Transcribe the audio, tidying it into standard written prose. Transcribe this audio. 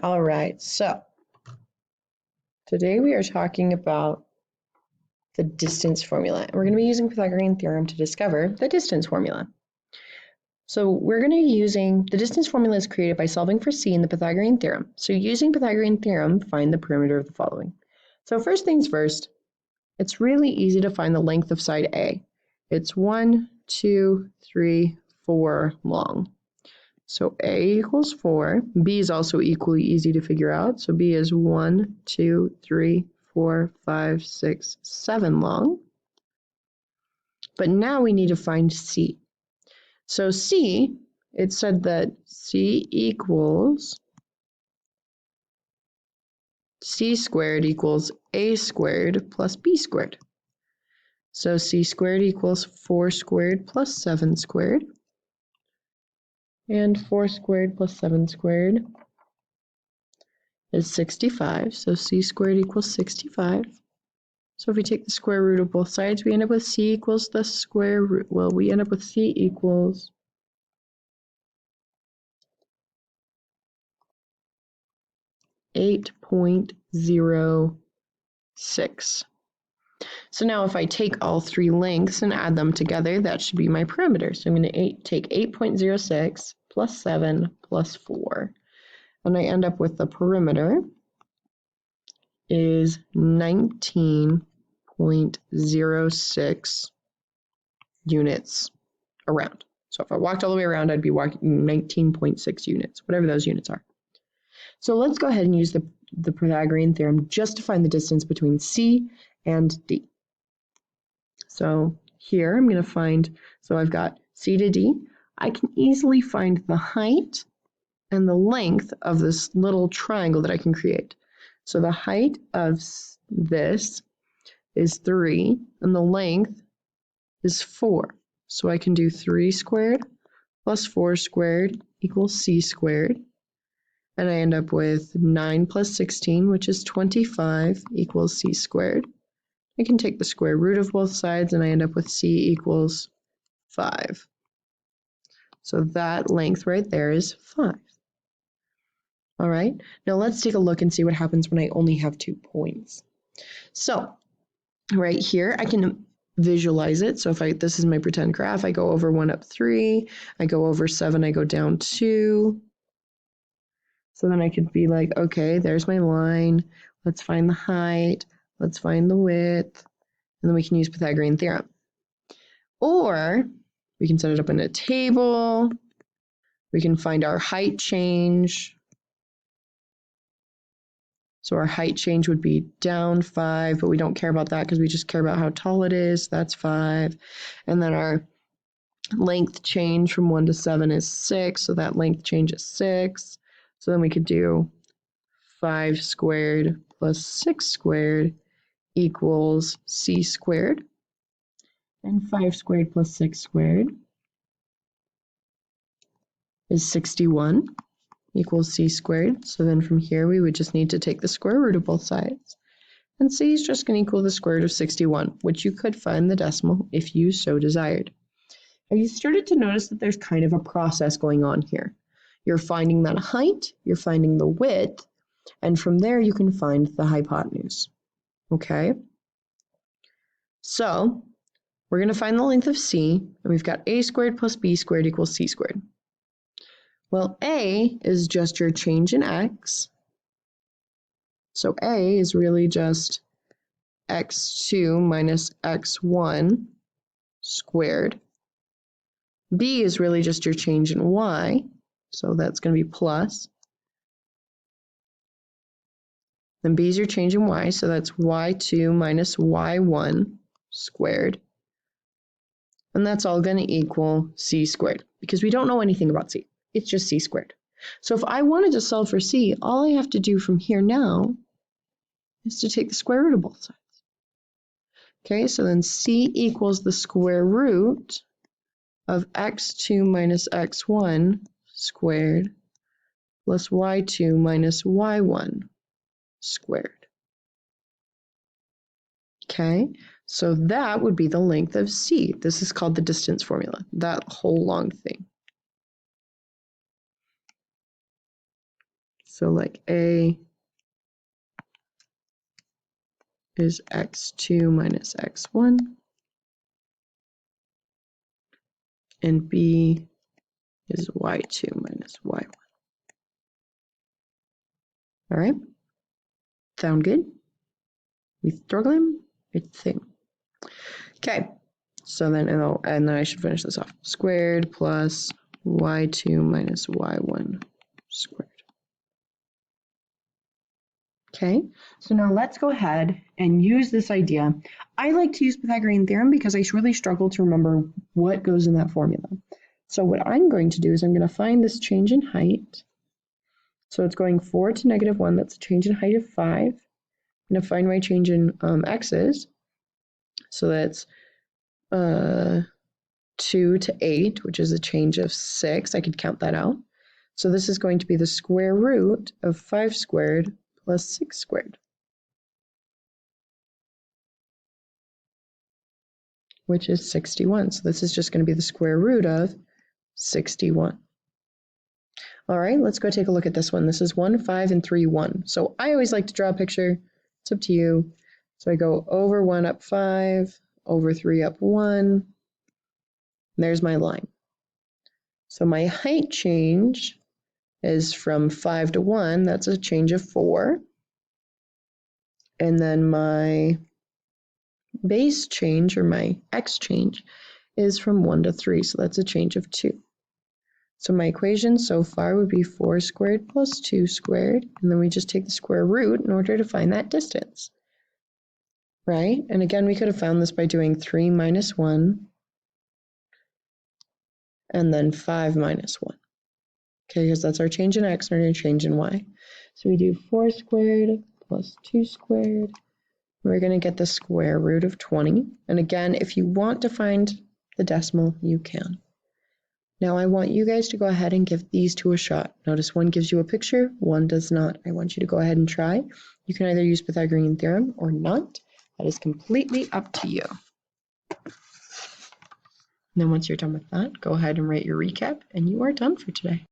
All right, so today we are talking about the distance formula. We're going to be using Pythagorean theorem to discover the distance formula. So we're going to be using the distance formula is created by solving for c in the Pythagorean theorem. So using Pythagorean theorem, find the perimeter of the following. So first things first, it's really easy to find the length of side A. It's 1, 2, 3, 4 long. So A equals 4. B is also equally easy to figure out. So B is 1, 2, 3, 4, 5, 6, 7 long. But now we need to find C. So C, it said that C equals C squared equals A squared plus B squared. So C squared equals 4 squared plus 7 squared. And 4 squared plus 7 squared is 65. So C squared equals 65. So if we take the square root of both sides, we end up with C equals the square root. Well, we end up with C equals 8.06. So now if I take all three lengths and add them together, that should be my perimeter. So I'm going to take 8.06 plus 7 plus 4. And I end up with the perimeter is 19.06 units around. So if I walked all the way around, I'd be walking 19.6 units, whatever those units are. So let's go ahead and use the Pythagorean theorem just to find the distance between C and D. So here I'm going to find, so I've got C to D. I can easily find the height and the length of this little triangle that I can create. So the height of this is 3 and the length is 4. So I can do 3 squared plus 4 squared equals C squared. And I end up with 9 plus 16, which is 25, equals C squared. I can take the square root of both sides and I end up with C equals 5. So that length right there is 5. All right, now let's take a look and see what happens when I only have 2 points. So right here, I can visualize it. So if this is my pretend graph, I go over 1 up 3, I go over 7, I go down 2. So then I could be like, okay, there's my line. Let's find the height. Let's find the width. And then we can use Pythagorean theorem. Or we can set it up in a table. We can find our height change. So our height change would be down 5, but we don't care about that because we just care about how tall it is. That's 5. And then our length change from 1 to 7 is 6. So that length change is 6. So then we could do 5 squared plus 6 squared equals C squared. And 5 squared plus 6 squared is 61 equals C squared. So then from here we would just need to take the square root of both sides. And C is just going to equal the square root of 61, which you could find the decimal if you so desired. Have you started to notice that there's kind of a process going on here? You're finding that height, you're finding the width, and from there you can find the hypotenuse. Okay? So we're going to find the length of C, and we've got A squared plus B squared equals C squared. Well, A is just your change in X. So A is really just X2 minus X1 squared. B is really just your change in Y. So that's going to be plus. Then B is your change in Y. So that's Y2 minus Y1 squared. And that's all going to equal C squared because we don't know anything about C. It's just C squared. So if I wanted to solve for C, all I have to do from here now is to take the square root of both sides. Okay, so then C equals the square root of X2 minus X1 squared plus Y2 minus Y1 squared. Okay, so that would be the length of C. This is called the distance formula, that whole long thing. So like A is x2 minus x1, and B is y2 minus y1. All right, sound good? We struggling? I think. Okay, so then, and then I should finish this off. Squared plus y2 minus y1 squared. Okay, so now let's go ahead and use this idea. I like to use Pythagorean theorem because I really struggle to remember what goes in that formula. So what I'm going to do is I'm going to find this change in height. So it's going 4 to -1, that's a change in height of 5. I'm going to find my change in x's. So that's 2 to 8, which is a change of 6. I could count that out. So this is going to be the square root of 5 squared plus 6 squared, which is 61. So this is just going to be the square root of 61. All right, let's go take a look at this one. This is 1, 5, and 3, 1. So I always like to draw a picture. It's up to you. So I go over 1 up 5, over 3 up 1. There's my line. So my height change is from 5 to 1. That's a change of 4. And then my base change, or my x change, is from 1 to 3. So that's a change of 2. So my equation so far would be 4 squared plus 2 squared. And then we just take the square root in order to find that distance. Right? And again, we could have found this by doing 3 minus 1 and then 5 minus 1. Okay, because that's our change in x and our change in y. So we do 4 squared plus 2 squared. We're going to get the square root of 20. And again, if you want to find the decimal, you can. Now I want you guys to go ahead and give these two a shot. Notice one gives you a picture, one does not. I want you to go ahead and try. You can either use Pythagorean theorem or not. That is completely up to you. And then once you're done with that, go ahead and write your recap, and you are done for today.